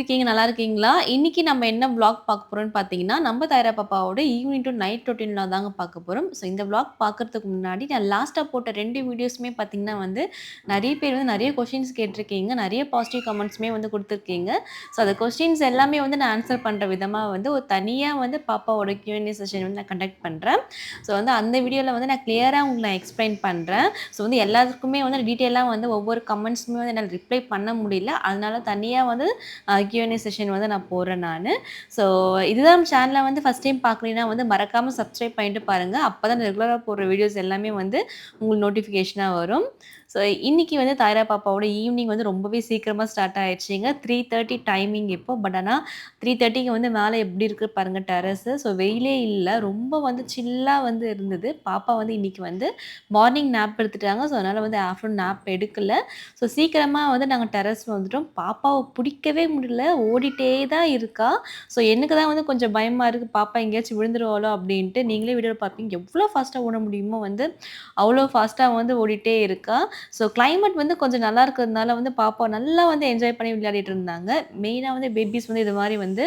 இருக்கீங்க? நல்லா இருக்கீங்களா? இன்னைக்கு நம்ம என்ன விளாக் பார்க்க போறோம்ன்னு பார்த்தீங்கன்னா, நம்ம தாயரா பாப்பாவோட ஈவினிங் டூ நைட் ரொட்டீன்ல தாங்க பார்க்க போறோம். ஸோ இந்த விளாக் பார்க்கறதுக்கு முன்னாடி நான் லாஸ்ட்டா போட்ட 2 வீடியோஸுமே பார்த்தீங்கன்னா வந்து, நெறைய பேர் வந்து நெறைய கொஸ்டின்ஸ் கேட்டிருக்கீங்க. நெறைய பாசிட்டிவ் கமெண்ட்ஸுமே வந்து குடுத்துருக்கீங்க. ஸோ அந்த கொஸ்டின்ஸ் எல்லாமே வந்து நான் ஆன்சர் பண்ற விதமா வந்து ஒரு தனியா வந்து பாப்பாவோட Q&A செஷன் வந்து நான் கண்டக்ட் பண்றேன். ஸோ வந்து அந்த வீடியோல வந்து நான் கிளியரா உங்களுக்கு நான் எக்ஸ்பிளைன் பண்றேன். ஸோ வந்து எல்லாத்துக்குமே வந்து டீட்டெயிலா வந்து ஒவ்வொரு கமெண்ட்ஸுமே வந்து என்னால ரிப்ளை பண்ண முடியல. அதனால தனியா வந்து Q&A செஷன் வந்து நான் போடுறேன் நானு. ஸோ இதுதான் நம்ம சேனல வந்து ஃபர்ஸ்ட் டைம் பார்க்குறீங்கன்னா வந்து மறக்காம சப்ஸ்கிரைப் பண்ணிட்டு பாருங்க. அப்பதான் ரெகுலரா போடுற வீடியோஸ் எல்லாமே வந்து உங்களுக்கு நோட்டிஃபிகேஷனா வரும். ஸோ இன்னைக்கு வந்து தாயரா பாப்பாவோட ஈவினிங் வந்து ரொம்பவே சீக்கிரமா ஸ்டார்ட் ஆயிடுச்சுங்க. 3:30 டைமிங் இப்போ. பட் ஆனா 3:30க்கு வந்து மேல எப்படி இருக்கு பாருங்க டெர்ரஸு. ஸோ வெயிலே இல்ல. ரொம்ப வந்து சில்லா வந்து இருந்தது. பாப்பா வந்து இன்னைக்கு வந்து மார்னிங் நேப் எடுத்துட்டாங்க. ஸோ அதனால வந்து ஆஃப்டர்நூன் நேப் எடுக்கல. ஸோ சீக்கிரமா வந்து நாங்க டெர்ரஸ் வந்துட்டோம். பாப்பாவ புடிக்கவே முடியல. ஓடிட்டே தான் இருக்கா. ஸோ எனக்கு தான் வந்து கொஞ்சம் பயமா இருக்கு. பாப்பா எங்கேயாச்சும் விழுந்துருவாளோ அப்டின்ட்டு. நீங்களே வீடியோல பார்ப்பீங்க. எவ்ளோ ஃபாஸ்ட்டா ஓட முடியுமோ வந்து, அவ்ளோ ஃபாஸ்ட்டா வந்து ஓடிட்டே இருக்கா. ஸோ கிளைமேட் வந்து கொஞ்சம் நல்லா இருக்கிறதுனால வந்து பாப்பா நல்லா வந்து என்ஜாய் பண்ணி விளையாடிட்டு இருந்தாங்க. மெயினா வந்து பேபீஸ் வந்து இது மாரி வந்து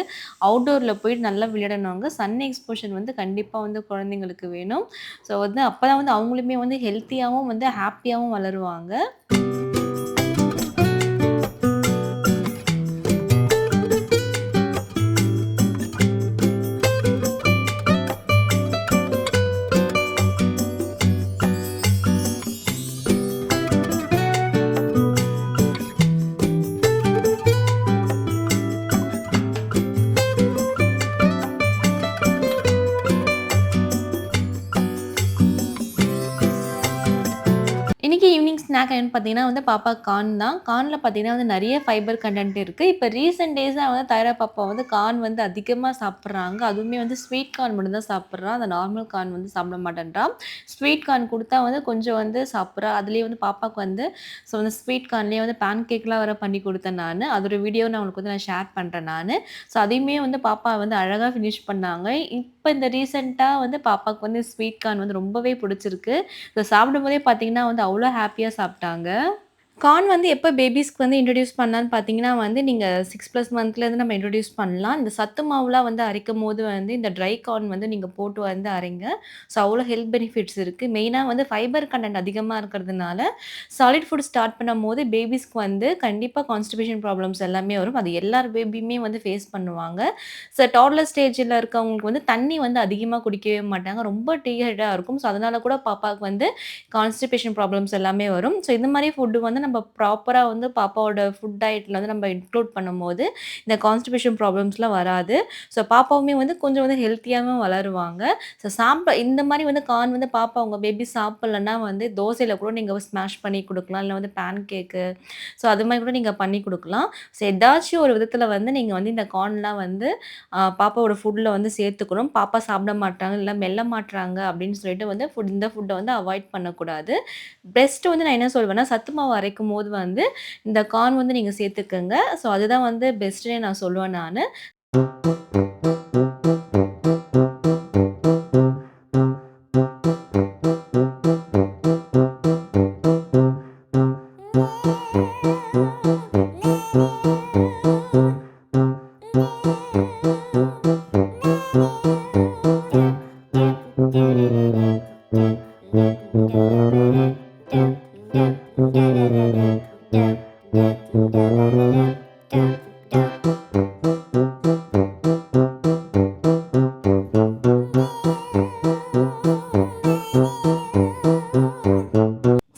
அவுட்டோர்ல போயிட்டு நல்லா விளையாடணுங்க. சன் எக்ஸ்போஷர் வந்து கண்டிப்பா வந்து குழந்தைங்களுக்கு வேணும். ஸோ வந்து அப்பதான் வந்து அவங்களுமே வந்து ஹெல்த்தியாவும் வந்து ஹேப்பியாவும் வளருவாங்க. இன்னைக்கு ஈவினிங் ஸ்நாக் என்னன்னு பார்த்தீங்கன்னா வந்து பாப்பா கார்ன் தான். கார்ன்ல பார்த்தீங்கன்னா வந்து நெறைய ஃபைபர் கன்டென்ட் இருக்கு. இப்ப ரீசென்ட் டேஸா வந்து தாயரா பாப்பா வந்து கார்ன் வந்து அதிகமா சாப்பிடுறாங்க. அதுவுமே வந்து ஸ்வீட் கார்ன் மட்டும் தான் சாப்பிடுறா. அந்த நார்மல் கார்ன் வந்து சாப்பிட மாட்டேன்றா. ஸ்வீட் கார்ன் குடுத்தா வந்து கொஞ்சம் வந்து சாப்பிடுறா. அதிலேயே வந்து பாப்பாக்கு வந்து ஸோ வந்து ஸ்வீட் கார்ன்லேயே வந்து பேன் கேக்லாம் வேற பண்ணி குடுத்தேன் நானு. அதோட வீடியோ நான் உங்களுக்கு வந்து நான் ஷேர் பண்றேன் நானு. ஸோ அதையுமே வந்து பாப்பா வந்து அழகா ஃபினிஷ் பண்ணாங்க. இப்ப இந்த ரீசென்ட்டா வந்து பாப்பாக்கு வந்து ஸ்வீட் கார்ன் வந்து ரொம்பவே புடிச்சிருக்கு. இத சாப்பிடும்போதே பார்த்தீங்கன்னா வந்து அவ்ளோ ஹேப்பியா சாப்ட்டாங்க. கார்ன் வந்து எப்ப பேபீஸ்க்கு வந்து இன்ட்ரோடியூஸ் பண்ணலான்னு பார்த்தீங்கன்னா வந்து, நீங்க 6+ மந்த்லேருந்து நம்ம இன்ட்ரோடியூஸ் பண்ணலாம். இந்த சத்து மாவுலாம் வந்து அரைக்கும்போது வந்து இந்த ட்ரை கார்ன் வந்து நீங்க போட்டு வந்து அரைங்க. ஸோ அவ்வளோ ஹெல்த் பெனிஃபிட்ஸ் இருக்கு. மெயினா வந்து ஃபைபர் கன்டென்ட் அதிகமா இருக்கிறதுனால, சாலிட் ஃபுட் ஸ்டார்ட் பண்ணும்போது பேபீஸ்க்கு வந்து கண்டிப்பா கான்ஸ்டிபேஷன் ப்ராப்ளம்ஸ் எல்லாமே வரும். அது எல்லார் பேபியுமே வந்து ஃபேஸ் பண்ணுவாங்க. ஸோ டாட்லர் ஸ்டேஜ்ல இருக்கவங்களுக்கு வந்து தண்ணி வந்து அதிகமா குடிக்கவே மாட்டாங்க. ரொம்ப டீஹைட்ரா இருக்கும். ஸோ அதனால கூட பாப்பாவுக்கு வந்து கான்ஸ்டிபேஷன் ப்ராப்ளம்ஸ் எல்லாமே வரும். ஸோ இந்த மாரி ஃபுட் வந்து நம்ம ப்ராப்பரா வந்து பாப்பாவோட ஃபுட் டயட்ல வந்து நம்ம இன்க்ளூட் பண்ணும்போது, இந்த கான்ஸ்டிபேஷன் ப்ராப்ளம்ஸ்லாம் வராது. ஸோ பாப்பாவுமே வந்து கொஞ்சம் வந்து ஹெல்த்தியாவும் வளருவாங்க. ஸோ இந்த மாரி வந்து கார்ன் வந்து பாப்பா உங்க பேபி சாப்பிடலன்னா வந்து தோசையில கூட நீங்க ஸ்மாஷ் பண்ணி குடுக்கலாம். இல்ல வந்து பேன் கேக்கு ஸோ அது மாரி கூட நீங்க பண்ணி குடுக்கலாம். ஸோ ஏதாச்சும் ஒரு விதத்தில வந்து நீங்க வந்து இந்த கார்ன்லாம் வந்து பாப்பாவோட ஃபுட்ல வந்து சேர்த்துக்கணும். பாப்பா சாப்பிட மாட்றாங்க, இல்ல மெல்ல மாட்றாங்க அப்படின்னு சொல்லிட்டு வந்து இந்த ஃபுட்ட வந்து அவாய்ட் பண்ணக்கூடாது. பெஸ்ட் வந்து நான் என்ன சொல்வேன்னா, சத்து மாவு அரைக்கும்போது வந்து இந்த கார்ன் வந்து நீங்க சேர்த்துக்கங்க. ஸோ அதுதான் வந்து பெஸ்ட்டுன்னே நான் சொல்லுவேன் நானு.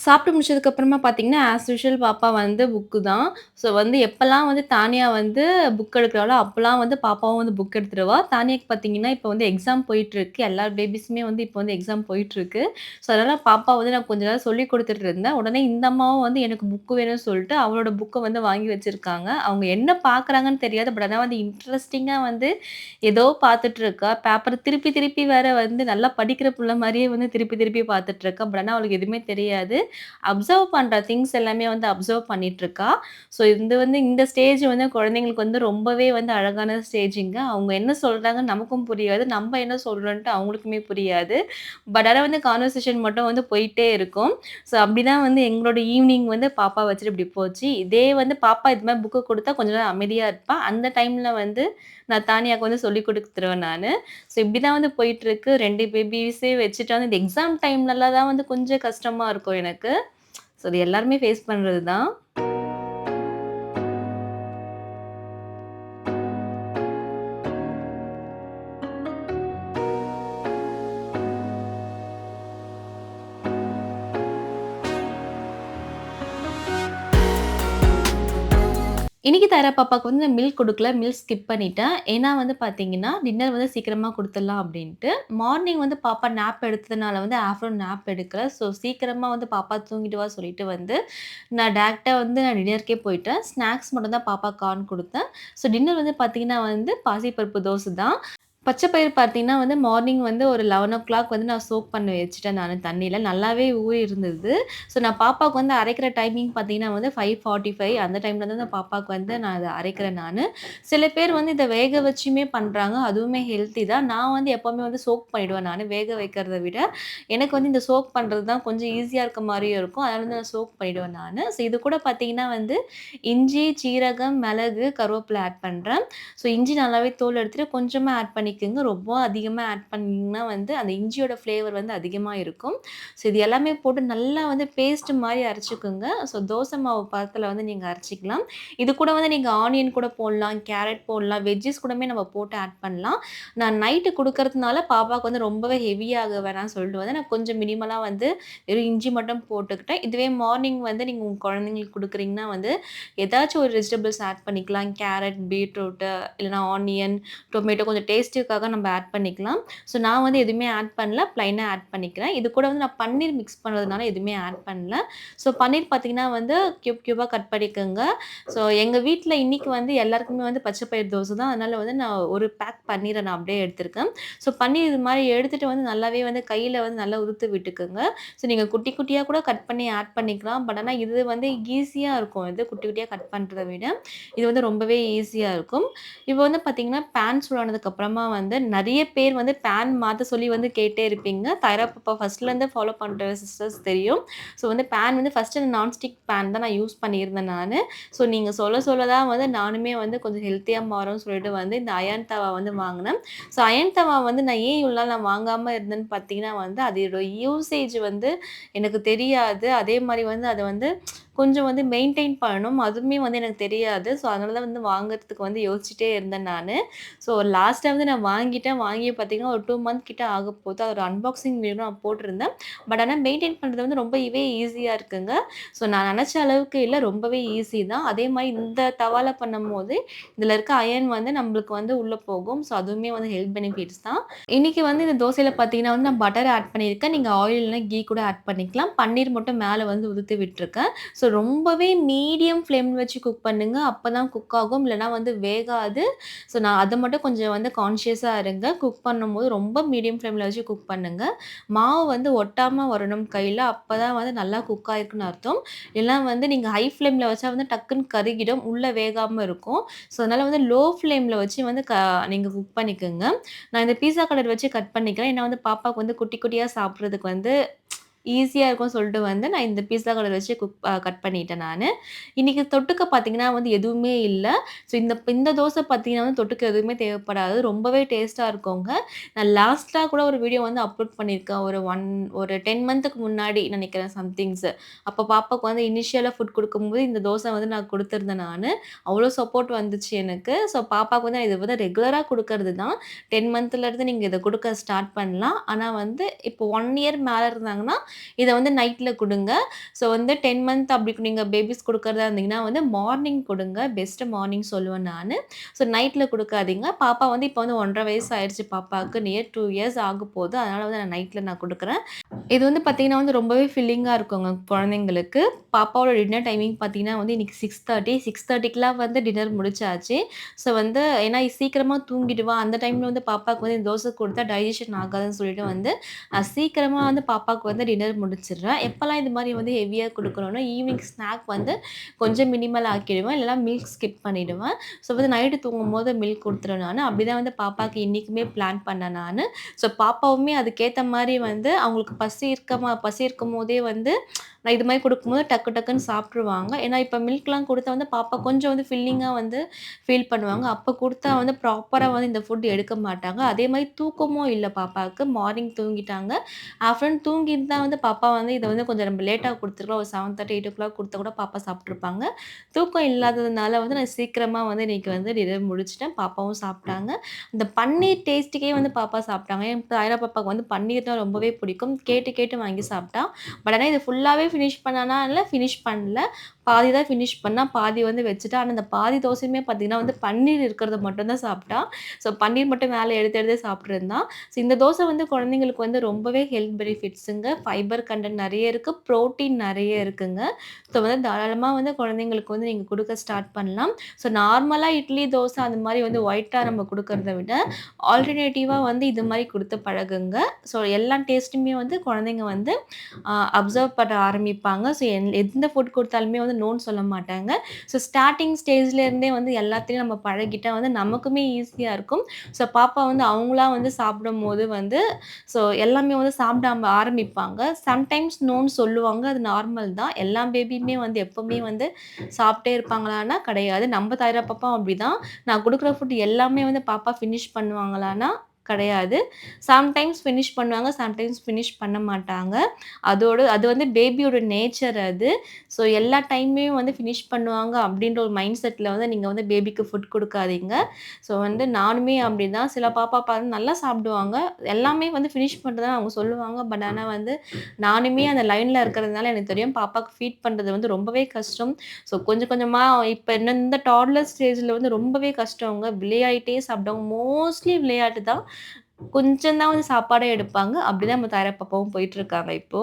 சாப்பிட்டு முடிச்சதுக்கு அப்புறமா பார்த்தீங்கன்னா, ஆஸ் யூசுவல் பாப்பா வந்து புக்கு தான். ஸோ வந்து எப்பலாம் வந்து தானியா வந்து புக் எடுக்கிறாளோ, அப்பலாம் வந்து பாப்பாவும் வந்து புக் எடுத்துருவா. தானியாக்கு பார்த்தீங்கன்னா, இப்போ வந்து எக்ஸாம் போயிட்டுருக்கு. எல்லா பேபீஸுமே வந்து இப்போ வந்து எக்ஸாம் போயிட்டுருக்கு. ஸோ அதனால பாப்பா வந்து நான் கொஞ்ச நேரம் சொல்லிக் குடுத்துட்டு இருந்தேன். உடனே இந்த அம்மாவும் வந்து எனக்கு புக் வேணும்னு சொல்லிட்டு அவளோட புக்க வந்து வாங்கி வச்சிருக்காங்க. அவங்க என்ன பார்க்குறாங்கன்னு தெரியாது. பட் ஆனா வந்து இன்ட்ரஸ்டிங்கா வந்து ஏதோ பார்த்துட்டு இருக்கா. பேப்பர திருப்பி திருப்பி வேற வந்து நல்லா படிக்கிற புள்ள மாரியே வந்து திருப்பி திருப்பி பார்த்துட்டு இருக்கா. பட் ஆனா அவளுக்கு எதுவுமே தெரியாது. அப்சர்வ் பண்றா. திங்ஸ் எல்லாமே வந்து அப்சர்வ் பண்ணிட்டுருக்கா. ஸோ இது வந்து இந்த ஸ்டேஜ் வந்து குழந்தைங்களுக்கு வந்து ரொம்பவே வந்து அழகான ஸ்டேஜுங்க. அவங்க என்ன சொல்றாங்கன்னு நமக்கும் புரியாது. நம்ம என்ன சொல்றோன்ட்டு அவங்களுக்குமே புரியாது. பட் ஆனா வந்து கான்வர்சேஷன் மட்டும் வந்து போயிட்டே இருக்கும். ஸோ அப்படிதான் வந்து எங்களோட ஈவினிங் வந்து பாப்பா வச்சுட்டு இப்படி போச்சு. இதே வந்து பாப்பா இது மாரி புக்கு குடுத்தா கொஞ்ச நேரம் அமைதியா இருப்பா. அந்த டைம்ல வந்து நான் தானியாக்கு வந்து சொல்லிக் குடுத்துருவேன் நானு. ஸோ இப்படிதான் வந்து போயிட்டுருக்கு. 2 பேபிஸே வச்சுட்டு வந்து இந்த எக்ஸாம் டைம்லலாம் தான் வந்து கொஞ்சம் கஷ்டமா இருக்கும் எனக்கு. ஸோ அது எல்லாருமே ஃபேஸ் பண்றது தான். இன்னைக்கு தர பாப்பாக்கு வந்து நான் மில்க் குடுக்கல. மில்க் ஸ்கிப் பண்ணிட்டேன். ஏன்னா வந்து பார்த்தீங்கன்னா, டின்னர் வந்து சீக்கிரமா குடுத்துடலாம் அப்டின்ட்டு. மார்னிங் வந்து பாப்பா நேப் எடுத்ததுனால வந்து ஆஃப்டர்நூன் நேப் எடுக்கல. ஸோ சீக்கிரமா வந்து பாப்பா தூங்கிடுவா சொல்லிட்டு வந்து, நான் டைரக்ட்டா வந்து நான் டின்னருக்கே போயிட்டேன். ஸ்நாக்ஸ் மட்டும் தான் பாப்பாக்கு கார்ன் குடுத்தேன். ஸோ டின்னர் வந்து பார்த்தீங்கன்னா வந்து பாசிப்பருப்பு தோசை தான். பச்சை பயிறு பார்த்தீங்கன்னா வந்து மார்னிங் வந்து ஒரு 11:00 வந்து நான் சோக் பண்ணி வச்சுட்டேன் நானு தண்ணீல. நல்லாவே ஊறி இருந்தது. ஸோ நான் பாப்பாவுக்கு வந்து அரைக்கிற டைமிங் பார்த்தீங்கன்னா வந்து 5:45 அந்த டைம்ல தான் நான் பாப்பாவுக்கு வந்து நான் அத அரைக்கிறேன் நானு. சில பேர் வந்து இத வேக வச்சுமே பண்றாங்க. அதுவுமே ஹெல்த்தி தான். நான் வந்து எப்பவுமே வந்து சோக் பண்ணிடுவேன் நானு. வேக வைக்கிறத விட, எனக்கு வந்து இந்த சோக் பண்றது தான் கொஞ்சம் ஈஸியா இருக்க மாரியும் இருக்கும். அதனால வந்து நான் சோக் பண்ணிடுவேன் நானு. ஸோ இது கூட பார்த்தீங்கன்னா வந்து இஞ்சி, சீரகம், மிளகு, கருவேப்பில ஆட் பண்றேன். ஸோ இஞ்சி நல்லாவே தோல் எடுத்துட்டு கொஞ்சமா ஆட் பண்ணிக்கோங்க. ரொம்ப அதிகமா ஆட் பண்ணீங்கன்னா வந்து அந்த இஞ்சியோட ஃப்ளேவர் வந்து அதிகமா இருக்கும். ஸோ இது எல்லாமே போட்டு நல்லா வந்து பேஸ்ட் மாரி அரைச்சுக்கோங்க. ஸோ தோசை மாவு பதத்துல வந்து நீங்க அரைச்சுக்கலாம். இது கூட வந்து நீங்க ஆனியன் கூட போடலாம், கேரட் போடலாம், வெஜ்ஜீஸ் கூடமே நம்ம போட்டு ஆட் பண்ணலாம். நான் நைட்டு குடுக்கறதுனால பாப்பாவுக்கு வந்து ரொம்பவே ஹெவியாக வேணாம்னு சொல்லிட்டு வந்து நான் கொஞ்சம் மினிமலா வந்து வெறும் இஞ்சி மட்டும் போட்டுக்கிட்டேன். இதுவே மார்னிங் வந்து நீங்க உங்க குழந்தைங்களுக்கு குடுக்குறீங்கன்னா வந்து ஏதாச்சும் ஒரு வெஜிடபிள்ஸ் ஆட் பண்ணிக்கலாம். கேரட், பீட்ரூட்டு இல்லன்னா ஆனியன், டொமேட்டோ கொஞ்சம் டேஸ்ட்டுக்காக நம்ம ஆட் பண்ணிக்கலாம். ஸோ நான் வந்து எதுவுமே ஆட் பண்ணல. ப்ளைனா ஆட் பண்ணிக்கிறேன். இது கூட வந்து நான் பன்னீர் மிக்ஸ் பண்றதுனால எதுவுமே ஆட் பண்ணல. ஸோ பன்னீர் பார்த்தீங்கன்னா வந்து கியூபா கட் பண்ணிக்கோங்க. ஸோ எங்க வீட்ல இன்னைக்கு வந்து எல்லாருக்குமே வந்து பச்சை பயிறு தோசை தான். அதனால வந்து நான் ஒரு பேக் பன்னீர நான் அப்படியே எடுத்திருக்கேன். ஸோ பன்னீர் இது மாரி எடுத்துட்டு வந்து நல்லாவே வந்து கையில வந்து நல்லா உதுத்து விட்டுக்கோங்க. ஸோ நீங்க குட்டி குட்டியா கூட கட் பண்ணி ஆட் பண்ணிக்கலாம். பட் ஆனா இது வந்து ஈஸியா இருக்கும். இது குட்டி குட்டியா கட் பண்றத விட, இது வந்து ரொம்பவே ஈஸியா இருக்கும். இப்போ வந்து பார்த்தீங்கன்னா, பேன் சூடானதுக்கு அப்புறமா வந்து நெறைய பேர் வந்து பேன் மாத்த சொல்லி வந்து கேட்டே இருப்பீங்க. தைரா பாப்பா ஃபர்ஸ்ட்லேருந்து ஃபாலோ பண்ற சிஸ்டர்ஸ் தெரியும். ஸோ வந்து பேன் வந்து ஃபர்ஸ்ட்டு நான்ஸ்டிக் பேன் தான் நான் யூஸ் பண்ணியிருந்தேன் நானு. ஸோ நீங்க சொல்ல சொல்ல தான் வந்து நானுமே வந்து கொஞ்சம் ஹெல்த்தியா மாறும்னு சொல்லிட்டு வந்து இந்த அயர்ன் தவா வந்து வாங்குனேன். ஸோ அயர்ன் தவா வந்து நான் ஏன் இவ்வளோ நாள் நான் வாங்காம இருந்தேன்னு பார்த்தீங்கன்னா வந்து, அதோட யூசேஜ் வந்து எனக்கு தெரியாது. அதே மாரி வந்து அத வந்து கொஞ்சம் வந்து மெயின்டெயின் பண்ணணும். அதுவுமே வந்து எனக்கு தெரியாது. ஸோ, அதனால தான் வந்து வாங்குறதுக்கு வந்து யோசிச்சுட்டே இருந்தேன் நானு. ஸோ, லாஸ்ட்டா வந்து நான் வாங்கிட்டேன். வாங்கி பார்த்தீங்கன்னா, ஒரு 2 மந்த் கிட்ட ஆகப்போது. அதோட அன்பாக்ஸிங் வீடியோ நான் போட்டிருந்தேன். பட் ஆனா மெயின்டெயின் பண்றது வந்து ரொம்பவே ஈஸியா இருக்குங்க. ஸோ, நான் நெனச்ச அளவுக்கு இல்ல. ரொம்பவே ஈஸி தான். அதே மாரி இந்த தவால பண்ணும்போது, இதுல இருக்க அயர்ன் வந்து நம்மளுக்கு வந்து உள்ள போகும். ஸோ, அதுவுமே வந்து ஹெல்த் பெனிஃபிட்ஸ் தான். இன்னைக்கு வந்து இந்த தோசையில பார்த்தீங்கன்னா வந்து நான் பட்டர் ஆட் பண்ணியிருக்கேன். நீங்க ஆயில் இல்லனா கீ கூட ஆட் பண்ணிக்கலாம். பன்னீர் மட்டும் மேல வந்து உதுத்து விட்டுருக்கேன். ஸோ ரொம்பவே மீடியம் ஃப்ளேம்ல வச்சு குக் பண்ணுங்க. அப்பதான் குக் ஆகும். இல்லன்னா வந்து வேகாது. ஸோ நான் அத மட்டும் கொஞ்சம் வந்து கான்ஷியஸா இருங்க. குக் பண்ணும்போது ரொம்ப மீடியம் ஃப்ளேம்ல வச்சு குக் பண்ணுங்க. மாவு வந்து ஒட்டாம வரணும் கையில. அப்பதான் வந்து நல்லா குக் ஆயிருக்குன்னு அர்த்தம். இல்லனா வந்து நீங்க ஹை ஃப்ளேம்ல வச்சா வந்து டக்குன்னு கருகிடும். உள்ள வேகாம இருக்கும். ஸோ அதனால வந்து லோ ஃப்ளேம்ல வச்சு வந்து நீங்க குக் பண்ணிக்கங்க. நான் இந்த பீஸா கலர் வச்சு கட் பண்ணிக்கிறேன். ஏன்னா வந்து பாப்பாவுக்கு வந்து குட்டி குட்டியா சாப்பிடுறதுக்கு வந்து ஈஸியா இருக்கும்னு சொல்லிட்டு வந்து நான் இந்த பீஸா கலர் வச்சு கட் பண்ணிட்டேன் நானு. இன்னைக்கு தொட்டுக்க பார்த்தீங்கன்னா வந்து எதுவுமே இல்ல. ஸோ இந்த இந்த தோசை பார்த்தீங்கன்னா வந்து தொட்டுக்க எதுவுமே தேவைப்படாது. ரொம்பவே டேஸ்ட்டா இருக்குங்க. நான் லாஸ்ட்டா கூட ஒரு வீடியோ வந்து அப்லோட் பண்ணியிருக்கேன். ஒரு 10 மந்த்துக்கு முன்னாடி நெனைக்கிறேன் சம்திங்ஸ். அப்ப பாப்பாக்கு வந்து இனிஷியலா ஃபுட் குடுக்கும்போது இந்த தோசை வந்து நான் குடுத்துருந்தேன் நானு. அவ்ளோ சப்போர்ட் வந்துச்சு எனக்கு. ஸோ பாப்பாக்கு வந்து நான் இத வந்து ரெகுலரா குடுக்கறது தான். 10 மந்த்லருந்து நீங்க இத குடுக்க ஸ்டார்ட் பண்ணலாம். ஆனா வந்து இப்போ 1 இயர் மேல இருந்தாங்கன்னா, இத வந்து நைட்ல குடுங்க. ஸோ வந்து 10 மந்த் அப்படி நீங்க பேபிஸ் குடுக்கறதா இருந்தீங்கன்னா வந்து மார்னிங் குடுங்க. பெஸ்ட் மார்னிங் சொல்லுவேன் நானு. ஸோ நைட்ல குடுக்காதீங்க. பாப்பா வந்து இப்போ வந்து 1 1/2 வயசு ஆயிருச்சு பாப்பாவுக்கு. நியர் 2 இயர்ஸ் ஆகப்போது. அதனால வந்து நான் நைட்ல நான் குடுக்குறேன். இது வந்து பார்த்தீங்கன்னா வந்து ரொம்பவே ஃபில்லிங்கா இருக்குங்க குழந்தைங்களுக்கு. பாப்பாவோட டின்னர் டைமிங் பார்த்தீங்கன்னா வந்து இன்னைக்கு 6:30க்குலாம் வந்து டின்னர் முடிச்சாச்சு. ஸோ வந்து ஏன்னா சீக்கிரமா தூங்கிடுவா. அந்த டைம்ல வந்து பாப்பாவுக்கு வந்து தோசை குடுத்தா டைஜஷன் ஆகாதுன்னு சொல்லிட்டு வந்து, சீக்கிரமா வந்து பாப்பாவுக்கு வந்து டின்னர் டின்னர் முடிச்சிடுறேன். எப்போலாம் இது மாதிரி வந்து ஹெவியாக கொடுக்கணும்னா ஈவினிங் ஸ்நாக் வந்து கொஞ்சம் மினிமல் ஆக்கிடுவேன், இல்லைனா மில்க் ஸ்கிப் பண்ணிவிடுவேன். ஸோ வந்து நைட்டு தூங்கும்போது மில்க் கொடுத்துருவேன் நான். அப்படி தான் வந்து பாப்பாவுக்கு இன்றைக்குமே பிளான் பண்ணேன் நான். ஸோ பாப்பாவுமே அதுக்கேற்ற மாதிரி வந்து அவங்களுக்கு பசி இருக்கும்போதே வந்து நான் இது மாதிரி கொடுக்கும்போது டக்கு டக்குன்னு சாப்பிட்ருவாங்க. ஏன்னா இப்போ மில்க்லாம் கொடுத்தா வந்து பாப்பா கொஞ்சம் வந்து ஃபில்லிங்கா வந்து ஃபீல் பண்ணுவாங்க. அப்போ கொடுத்தா வந்து ப்ராப்பரா வந்து இந்த ஃபுட் எடுக்க மாட்டாங்க. அதே மாதிரி தூக்கமும் இல்ல பாப்பாவுக்கு. மார்னிங் தூங்கிட்டாங்க. ஆஃப்டர்நூன் தூங்கிட்டு தான் வந்து பாப்பா வந்து இத வந்து கொஞ்சம் நம்ம லேட்டா குடுத்துருக்கலாம். ஒரு 7:30, 8:00 குடுத்தா கூட பாப்பா சாப்ட்டுருப்பாங்க. தூக்கம் இல்லாததுனால வந்து நான் சீக்கிரமா வந்து இன்னைக்கு வந்து டின்னர் முடிச்சுட்டேன். பாப்பாவும் சாப்ட்டாங்க. இந்த பன்னீர் டேஸ்ட்டுக்கே வந்து பாப்பா சாப்ட்டாங்க. என் தாயாரா பாப்பாவுக்கு வந்து பன்னீர்னா ரொம்பவே பிடிக்கும். கேட்டு கேட்டு வாங்கி சாப்ட்டா. பட் ஆனா இது ஃபுல்லாவே ஃபினிஷ் பண்ணானா இல்ல, ஃபினிஷ் பண்ணல. பாதி தான் ஃபினிஷ் பண்ணா, பாதி வந்து வச்சுட்டா. ஆனா அந்த பாதி தோசையுமே பார்த்தீங்கன்னா வந்து பன்னீர் இருக்கிறத மட்டும் தான் சாப்பிட்டா. ஸோ பன்னீர் மட்டும் மேல எடுத்து எடுத்து சாப்பிட்டுருந்தா. ஸோ இந்த தோசை வந்து குழந்தைங்களுக்கு வந்து ரொம்பவே ஹெல்த் பெனிஃபிட்ஸுங்க. ஃபைபர் கன்டென்ட் நெறைய இருக்கு. புரோட்டீன் நெறைய இருக்குங்க. ஸோ வந்து தாராளமா வந்து குழந்தைங்களுக்கு வந்து நீங்க குடுக்க ஸ்டார்ட் பண்ணலாம். ஸோ நார்மலா இட்லி, தோசை அந்த மாரி வந்து ஒயிட்டா நம்ம குடுக்கறத விட, ஆல்டர்னேட்டிவா வந்து இது மாரி குடுத்து பழகுங்க. ஸோ எல்லா டேஸ்ட்டுமே வந்து குழந்தைங்க வந்து அப்சர்வ் பண்ண ஆரம்பிப்பாங்க. ஸோ எந்த ஃபுட் குடுத்தாலுமே வந்து நோன்னு சொல்ல மாட்டாங்க. ஸோ ஸ்டார்ட்டிங் ஸ்டேஜ்லேருந்தே வந்து எல்லாத்தையும் நம்ம பழகிட்டா வந்து நமக்குமே ஈஸியா இருக்கும். ஸோ பாப்பா வந்து அவங்களா வந்து சாப்பிடும்போது வந்து ஸோ எல்லாமே வந்து சாப்பிடாம ஆரம்பிப்பாங்க. சம்டைம்ஸ் நோன்னு சொல்லுவாங்க. அது நார்மல் தான். எல்லா பேபியுமே வந்து எப்பவுமே வந்து சாப்பிட்டே இருப்பாங்களான்னா கிடையாது. நம்ம தாய்ரா பாப்பாவும் அப்படிதான். நான் குடுக்குற ஃபுட் எல்லாமே வந்து பாப்பா ஃபினிஷ் பண்ணுவாங்களான்னா கிடையாது. சம்டைம்ஸ் ஃபினிஷ் பண்ணுவாங்க. சம்டைம்ஸ் ஃபினிஷ் பண்ண மாட்டாங்க. அது வந்து பேபியோட நேச்சர் அது. ஸோ எல்லா டைம்லயும் வந்து ஃபினிஷ் பண்ணுவாங்க அப்படின்ற ஒரு மைண்ட் செட்ல வந்து நீங்க வந்து பேபிக்கு ஃபுட் குடுக்காதீங்க. ஸோ வந்து நானுமே அப்படிதான். சில பாப்பா பாருங்க நல்லா சாப்பிடுவாங்க. எல்லாமே வந்து ஃபினிஷ் பண்றதா அவங்க சொல்லுவாங்க. பட் ஆனா வந்து நானுமே அந்த லைன்ல இருக்கிறதுனால எனக்கு தெரியும். பாப்பாக்கு ஃபீட் பண்றது வந்து ரொம்பவே கஷ்டம். ஸோ கொஞ்சம் கொஞ்சமா இப்ப இன்னும் இந்த டாட்லர் ஸ்டேஜ்ல வந்து ரொம்பவே கஷ்டங்க. விளையாடிட்டே சாப்பிடுவாங்க. மோஸ்ட்லி விளையாட்டு தான். கொஞ்சம் தான் வந்து சாப்பாடே எடுப்பாங்க. அப்படிதான் நம்ம தாயாரா பாப்பாவும் போயிட்டுருக்காங்க இப்போ.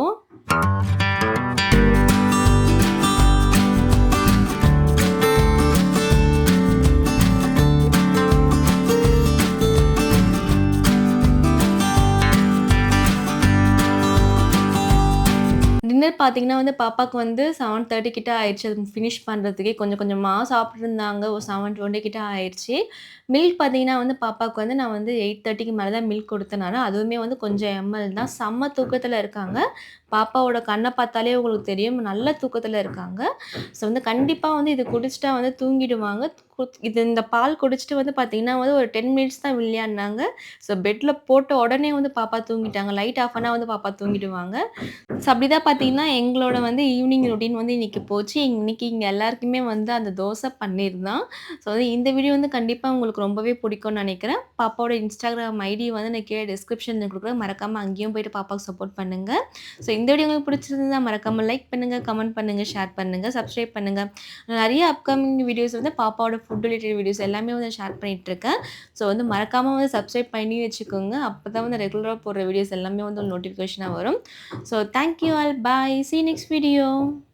டின்னர் பார்த்தீங்கன்னா வந்து பாப்பாக்கு வந்து 7:30 கிட்ட ஆயிருச்சு. அது ஃபினிஷ் பண்றதுக்கே கொஞ்சம் கொஞ்சமா சாப்பிட்டுருந்தாங்க. ஒரு 7:20 கிட்ட ஆயிருச்சு. மில்க் பார்த்தீங்கன்னா வந்து பாப்பாக்கு வந்து நான் வந்து 8:30க்கு மேல தான் மில்க் குடுத்தேன் நானு. அதுவுமே வந்து கொஞ்சம் எம்எல் தான். செம்ம தூக்கத்துல இருக்காங்க. பாப்பாவோட கண்ண பார்த்தாலே உங்களுக்கு தெரியும். நல்ல தூக்கத்துல இருக்காங்க. ஸோ வந்து கண்டிப்பா வந்து இது குடிச்சுட்டா வந்து தூங்கிடுவாங்க. இந்த பால் குடிச்சுட்டு வந்து பார்த்தீங்கன்னா வந்து ஒரு 10 மினிட்ஸ் தான் விளையாடுனாங்க. ஸோ பெட்ல போட்ட உடனே வந்து பாப்பா தூங்கிட்டாங்க. லைட் ஆஃப் ஆனா வந்து பாப்பா தூங்கிடுவாங்க. ஸோ அப்படிதான் பார்த்தீங்கன்னா, எங்களோட வந்து ஈவினிங் ரொட்டீன் வந்து இன்னைக்கு போச்சு. இன்னைக்கு இங்க எல்லாருக்குமே வந்து அந்த தோசை பன்னீர் தான். ஸோ வந்து இந்த வீடியோ வந்து கண்டிப்பா உங்களுக்கு ரொம்பவே பிடிக்கும்னு நெனைக்கிறேன். பாப்பாவோட Instagram ஐடி வந்து நான் கீழ டிஸ்கிரிப்ஷன்ல குடுக்குறேன். மறக்காம அங்கேயும் போயிட்டு பாப்பாக்கு சப்போர்ட் பண்ணுங்க. ஸோ இந்த வீடியோ உங்களுக்கு பிடிச்சிருந்தா மறக்காம லைக் பண்ணுங்க, கமெண்ட் பண்ணுங்க, ஷேர் பண்ணுங்க, சப்ஸ்கிரைப் பண்ணுங்க. நெறைய அப்கமிங் வீடியோஸ் வந்து பாப்பாவோட ஃபுட் ரிலேட்டட் வீடியோஸ் எல்லாமே வந்து ஷேர் பண்ணிட்டுருக்கேன். ஸோ வந்து மறக்காம வந்து சப்ஸ்கிரைப் பண்ணி வச்சுக்கோங்க. அப்பதான் வந்து ரெகுலரா போடுற வீடியோஸ் எல்லாமே வந்து நோட்டிஃபிகேஷனா வரும். So thank you all. Bye. See you next video.